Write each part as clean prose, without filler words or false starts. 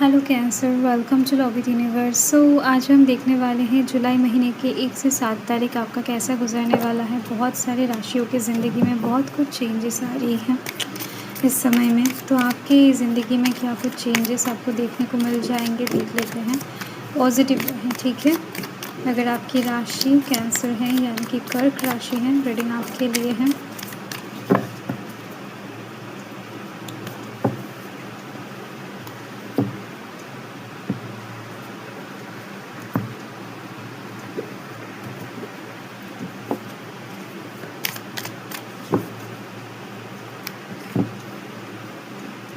Hello Cancer, welcome to Lobit universe. आज हम देखने वाले हैं जुलाई महीने के 1 से 7 तारीख आपका कैसा गुजरने वाला है। बहुत सारे राशियों की ज़िंदगी में बहुत कुछ चेंजेस आ रही हैं इस समय में। तो आपकी ज़िंदगी में क्या कुछ चेंजेस आपको देखने को मिल जाएंगे, देख लेते हैं। पॉजिटिव रहें, ठीक है। अगर आपकी राशि कैंसर है यानी कि कर्क राशि है, रीडिंग आपके लिए है।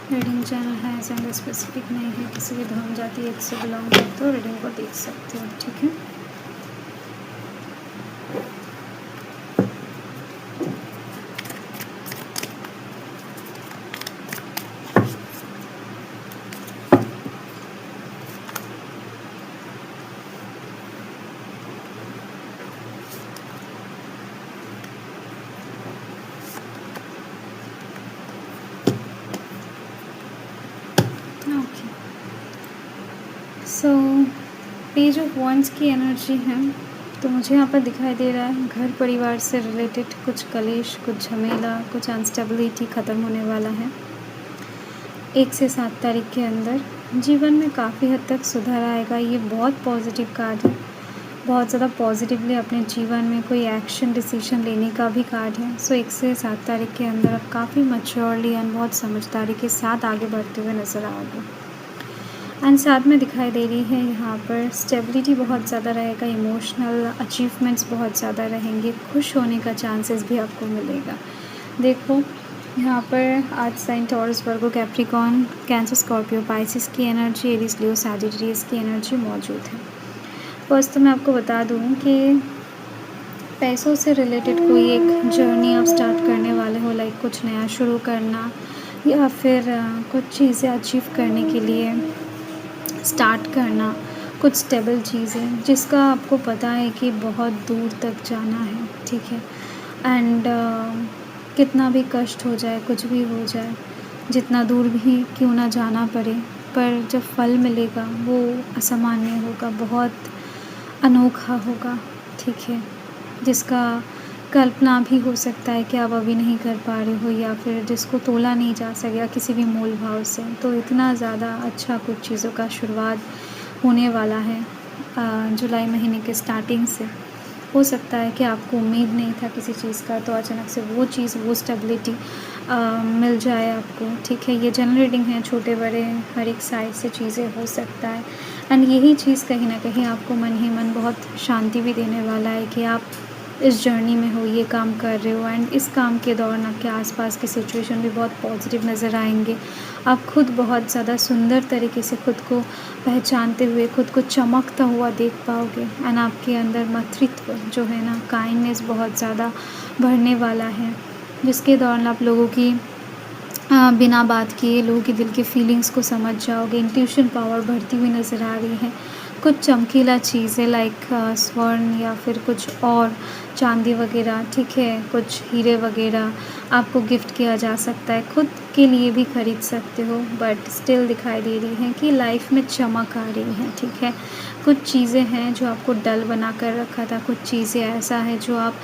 रीडिंग चैनल है जेंडर स्पेसिफिक नहीं है, किसी भी धर्म जाति एक से बिलोंग करते हो रीडिंग को देख सकते हो, ठीक है। Okay, so page of wands की एनर्जी है। तो मुझे यहाँ पर दिखाई दे रहा है घर परिवार से रिलेटेड कुछ कलेश, कुछ झमेला, कुछ अनस्टेबिलिटी ख़त्म होने वाला है 1 से 7 तारीख के अंदर। जीवन में काफ़ी हद तक सुधार आएगा। ये बहुत पॉजिटिव कार्ड है। बहुत ज़्यादा पॉजिटिवली अपने जीवन में कोई एक्शन डिसीजन लेने का भी कार्ड है। 1 से 7 तारीख के अंदर आप काफ़ी मैच्योरली एंड बहुत समझदारी के साथ आगे बढ़ते हुए नज़र आओगे। एंड साथ में दिखाई दे रही है यहाँ पर स्टेबिलिटी बहुत ज़्यादा रहेगा, इमोशनल अचीवमेंट्स बहुत ज़्यादा रहेंगे, खुश होने का चांसेस भी आपको मिलेगा। देखो यहाँ पर आज साइन टॉरस, वर्गो, कैप्रिकॉर्न, कैंसर, स्कॉर्पियो, पाइसिस की एनर्जी, एरीज, लियो, सैजिटेरियस की एनर्जी मौजूद है। फर्स्ट तो मैं आपको बता दूँ कि पैसों से रिलेटेड कोई एक जर्नी आप स्टार्ट करने वाले हो, लाइक कुछ नया शुरू करना या फिर कुछ चीज़ें अचीव करने के लिए स्टार्ट करना, कुछ स्टेबल चीज़ें जिसका आपको पता है कि बहुत दूर तक जाना है, ठीक है। एंड कितना भी कष्ट हो जाए, कुछ भी हो जाए, जितना दूर भी क्यों ना जाना पड़े, पर जब फल मिलेगा वो असामान्य होगा, बहुत अनोखा होगा, ठीक है। जिसका कल्पना भी हो सकता है कि आप अभी नहीं कर पा रहे हो, या फिर जिसको तोला नहीं जा सकेगा किसी भी मोल भाव से। तो इतना ज़्यादा अच्छा कुछ चीज़ों का शुरुआत होने वाला है जुलाई महीने के स्टार्टिंग से। हो सकता है कि आपको उम्मीद नहीं था किसी चीज़ का, तो अचानक से वो चीज़, वो स्टेबिलिटी मिल जाए आपको, ठीक है। ये जनरल रीडिंग है, छोटे बड़े हर एक साइड से चीज़ें हो सकता है। एंड यही चीज़ कहीं ना कहीं आपको मन ही मन बहुत शांति भी देने वाला है कि आप इस जर्नी में हो, ये काम कर रहे हो। एंड इस काम के दौरान आपके आसपास की सिचुएशन भी बहुत पॉजिटिव नज़र आएंगे। आप खुद बहुत ज़्यादा सुंदर तरीके से खुद को पहचानते हुए, खुद को चमकता हुआ देख पाओगे। एंड आपके अंदर मातृत्व जो है ना, काइंडनेस बहुत ज़्यादा बढ़ने वाला है, जिसके दौरान आप लोगों की बिना बात किए लोगों के दिल के फीलिंग्स को समझ जाओगे। इंट्यूशन पावर बढ़ती हुई नज़र आ रही है। कुछ चमकीला चीज़ें लाइक स्वर्ण या फिर कुछ और चांदी वगैरह, ठीक है, कुछ हीरे वगैरह आपको गिफ्ट किया जा सकता है। खुद के लिए भी खरीद सकते हो, बट स्टिल दिखाई दे रही है कि लाइफ में चमक आ रही है, ठीक है। कुछ चीज़ें हैं जो आपको डल बना कर रखा था, कुछ चीज़ें ऐसा है जो आप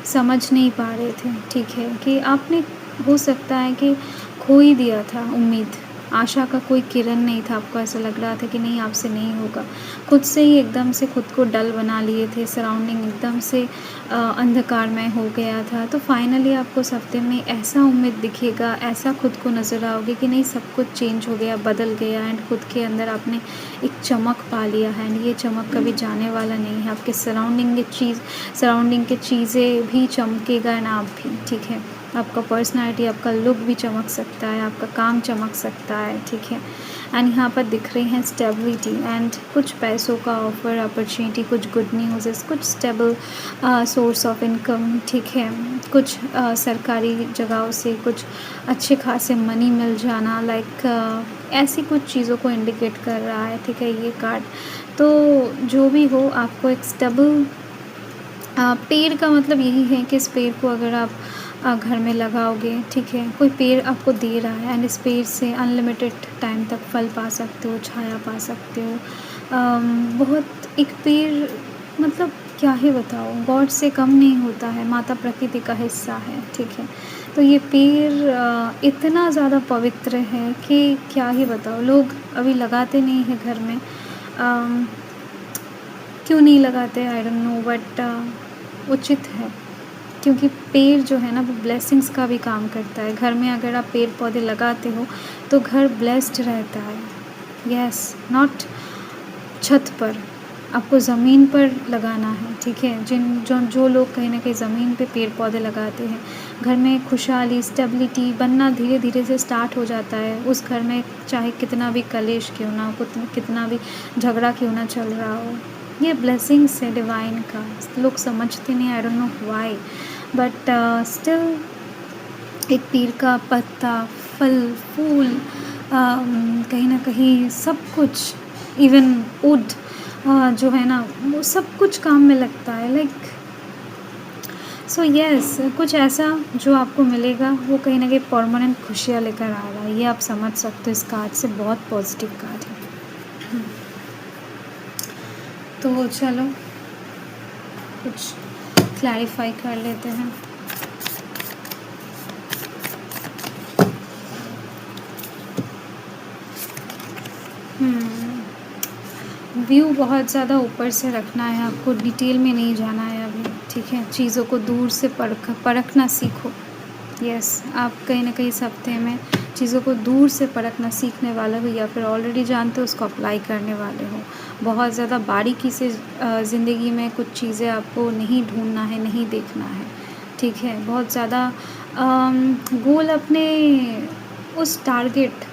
समझ नहीं पा रहे थे, ठीक है, कि आपने हो सकता है कि खो ही दिया था उम्मीद, आशा का कोई किरण नहीं था। आपको ऐसा लग रहा था कि नहीं, आपसे नहीं होगा। खुद से ही एकदम से खुद को डल बना लिए थे, सराउंडिंग एकदम से अंधकारमय हो गया था। तो फाइनली आपको इस हफ्ते में ऐसा उम्मीद दिखेगा, ऐसा खुद को नज़र आओगे कि नहीं, सब कुछ चेंज हो गया, बदल गया। एंड खुद के अंदर आपने एक चमक पा लिया है। एंड ये चमक कभी जाने वाला नहीं है। आपके सराउंडिंग के चीज़ें भी चमकेगा एंड आप भी, ठीक है। आपका पर्सनालिटी, आपका लुक भी चमक सकता है, आपका काम चमक सकता है, ठीक है। एंड यहाँ पर दिख रही हैं स्टेबिलिटी एंड कुछ पैसों का ऑफर, अपॉर्चुनिटी, कुछ गुड न्यूज़, कुछ स्टेबल सोर्स ऑफ इनकम, ठीक है। कुछ सरकारी जगहों से कुछ अच्छे खासे मनी मिल जाना, लाइक ऐसी कुछ चीज़ों को इंडिकेट कर रहा है, ठीक है, ये कार्ड। तो जो भी हो, आपको एक स्टेबल पेड़ का मतलब यही है कि इस पेड़ को अगर आप घर में लगाओगे, ठीक है। कोई पेड़ आपको दे रहा है एंड इस पेड़ से अनलिमिटेड टाइम तक फल पा सकते हो, छाया पा सकते हो। बहुत एक पेड़ मतलब क्या ही बताऊँ, गॉड से कम नहीं होता है, माता प्रकृति का हिस्सा है, ठीक है। तो ये पेड़ इतना ज़्यादा पवित्र है कि क्या ही बताऊँ। लोग अभी लगाते नहीं हैं घर में। क्यों नहीं लगाते आई डोंट नो, बट उचित है, क्योंकि पेड़ जो है ना वो ब्लेसिंग्स का भी काम करता है। घर में अगर आप पेड़ पौधे लगाते हो तो घर ब्लेस्ड रहता है। यस, नॉट छत पर, आपको ज़मीन पर लगाना है, ठीक है। जो लोग कहीं ना कहीं ज़मीन पे पेड़ पौधे लगाते हैं, घर में खुशहाली, स्टेबिलिटी बनना धीरे धीरे से स्टार्ट हो जाता है। उस घर में चाहे कितना भी कलेश क्यों ना हो, कितना भी झगड़ा क्यों ना चल रहा हो, ये ब्लेसिंग्स है डिवाइन का। लोग समझते नहीं, I don't know why, but still एक पेड़ का पत्ता, फल, फूल, कहीं ना कहीं सब कुछ, इवन वुड जो है ना वो सब कुछ काम में लगता है। लाइक सो यस, कुछ ऐसा जो आपको मिलेगा वो कहीं ना कहीं परमानेंट खुशियाँ लेकर आ रहा है। ये आप समझ सकते हो, इस कार्ड से बहुत पॉजिटिव कार्ड है। तो चलो कुछ क्लैरिफाई कर लेते हैं। व्यू बहुत ज़्यादा ऊपर से रखना है आपको, डिटेल में नहीं जाना है अभी, ठीक है। चीज़ों को दूर से परखना सीखो। यस, आप कहीं ना कहीं इस हफ्ते में चीज़ों को दूर से परखना सीखने वाले हो, या फिर ऑलरेडी जानते हो उसको अप्लाई करने वाले हो। बहुत ज़्यादा बारीकी से ज़िंदगी में कुछ चीज़ें आपको नहीं ढूंढना है, नहीं देखना है, ठीक है। बहुत ज़्यादा गोल अपने उस टारगेट,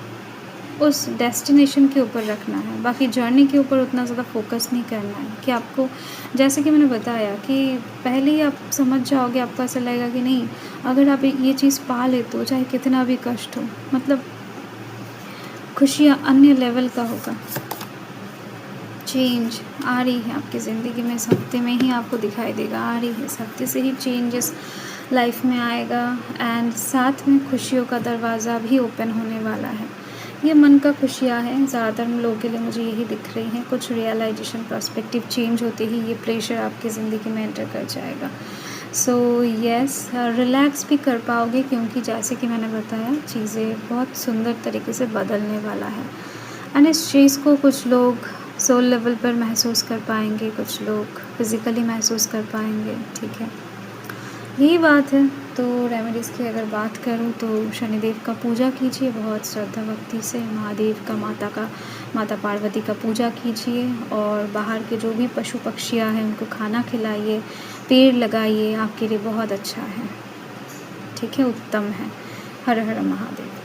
उस डेस्टिनेशन के ऊपर रखना है, बाकी जर्नी के ऊपर उतना ज़्यादा फोकस नहीं करना है। कि आपको, जैसे कि मैंने बताया कि पहले ही आप समझ जाओगे, आपको ऐसा लगेगा कि नहीं, अगर आप ये चीज़ पा लेते हो चाहे कितना भी कष्ट हो, मतलब खुशियाँ अन्य लेवल का होगा। चेंज आ रही है आपकी ज़िंदगी में, इस हफ्ते में ही आपको दिखाई देगा, आ रही है इस हफ्ते से ही चेंजेस लाइफ में आएगा। एंड साथ में खुशियों का दरवाज़ा भी ओपन होने वाला है। ये मन का खुशियाँ हैं, ज़्यादातर लोगों के लिए मुझे यही दिख रही हैं। कुछ रियलाइजेशन, पर्सपेक्टिव चेंज होते ही ये प्रेशर आपकी ज़िंदगी में एंटर कर जाएगा। सो यस, रिलैक्स भी कर पाओगे, क्योंकि जैसे कि मैंने बताया चीज़ें बहुत सुंदर तरीके से बदलने वाला है। एंड इस चीज़ को कुछ लोग सोल लेवल पर महसूस कर पाएंगे, कुछ लोग फिज़िकली महसूस कर पाएंगे, ठीक है। यही बात है। तो रेमेडीज़ की अगर बात करूँ तो शनिदेव का पूजा कीजिए बहुत श्रद्धा भक्ति से, महादेव का, माता पार्वती का पूजा कीजिए, और बाहर के जो भी पशु पक्षियाँ हैं उनको खाना खिलाइए, पेड़ लगाइए, आपके लिए बहुत अच्छा है, ठीक है, उत्तम है। हर हर महादेव।